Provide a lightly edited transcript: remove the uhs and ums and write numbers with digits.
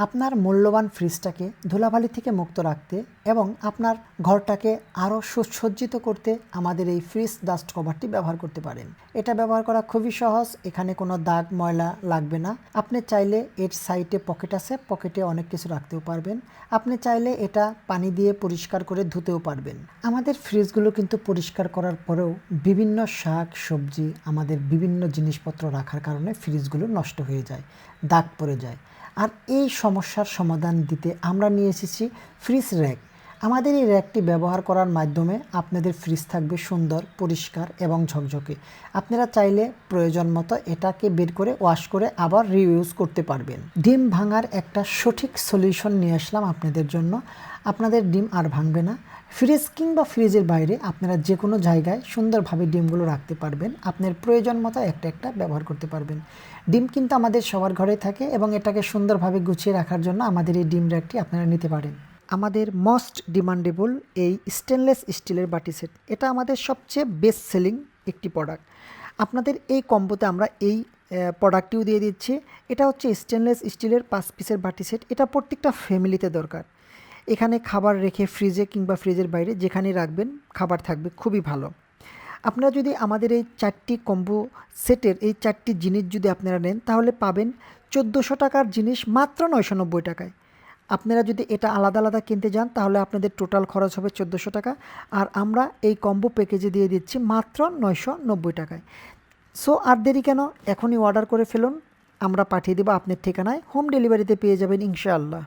আপনার মূল্যবান ফ্রিজটাকে ধুলাবালি থেকে মুক্ত রাখতে এবং আপনার ঘরটাকে আরও সুসজ্জিত করতে আমাদের এই ফ্রিজ ডাস্ট কভারটি ব্যবহার করতে পারেন। এটা ব্যবহার করা খুবই সহজ, এখানে কোনো দাগ ময়লা লাগবে না। আপনি চাইলে এর সাইডে পকেট আছে, পকেটে অনেক কিছু রাখতেও পারবেন। আপনি চাইলে এটা পানি দিয়ে পরিষ্কার করে ধুতেও পারবেন। আমাদের ফ্রিজগুলো কিন্তু পরিষ্কার করার পরেও বিভিন্ন শাক সবজি আমাদের বিভিন্ন জিনিসপত্র রাখার কারণে ফ্রিজগুলো নষ্ট হয়ে যায়, দাগ পড়ে যায়। আর এই সমস্যার সমাধান দিতে আমরা নিয়ে এসেছি ফ্রিজ র্যাক। আমাদের এই র্যাকটি ব্যবহার করার মাধ্যমে আপনাদের ফ্রিজ থাকবে সুন্দর, পরিষ্কার এবং ঝকঝকে। আপনারা চাইলে প্রয়োজন মতো এটাকে বের করে ওয়াশ করে আবার রিইউজ করতে পারবেন। ডিম ভাঙার একটা সঠিক সলিউশন নিয়ে আসলাম আপনাদের জন্য। আপনাদের ডিম আর ভাঙবে না। ফ্রিজ কিংবা ফ্রিজের বাইরে আপনারা যে কোনো জায়গায় সুন্দরভাবে ডিমগুলো রাখতে পারবেন। আপনার প্রয়োজন মতো একটা একটা ব্যবহার করতে পারবেন। ডিম কিন্তু আমাদের সবার ঘরে থাকে এবং এটাকে সুন্দরভাবে গুছিয়ে রাখার জন্য আমাদের এই ডিম র্যাকটি আপনারা নিতে পারেন। আমাদের মোস্ট ডিমান্ডেবল এই স্টেনলেস স্টিলের বাটি সেট, এটা আমাদের সবচেয়ে বেস্ট সেলিং একটি প্রোডাক্ট। আপনাদের এই কম্বোতে আমরা এই প্রোডাক্টটিও দিয়ে দিচ্ছি। এটা হচ্ছে স্টেনলেস স্টিলের 5 পিসের বাটি সেট। এটা প্রত্যেকটা ফ্যামিলিতে দরকার। এখানে খাবার রেখে ফ্রিজে কিংবা ফ্রিজের বাইরে যেখানেই রাখবেন খাবার থাকবে, খুবই ভালো। আপনারা যদি আমাদের এই 4টি কম্বো সেটের এই 4টি জিনিস যদি আপনারা নেন তাহলে পাবেন 1400 টাকার জিনিস মাত্র 990 টাকায়। আপনারা যদি এটা আলাদা আলাদা কিনতে যান তাহলে আপনাদের টোটাল খরচ হবে 1400 টাকা, আর আমরা এই কম্বো প্যাকেজে দিয়ে দিচ্ছি মাত্র 990 টাকায়। সো আর দেরি কেন, এখনই অর্ডার করে ফেলুন, আমরা পাঠিয়ে দেবো আপনার ঠিকানায়। হোম ডেলিভারিতে পেয়ে যাবেন ইনশাআল্লাহ।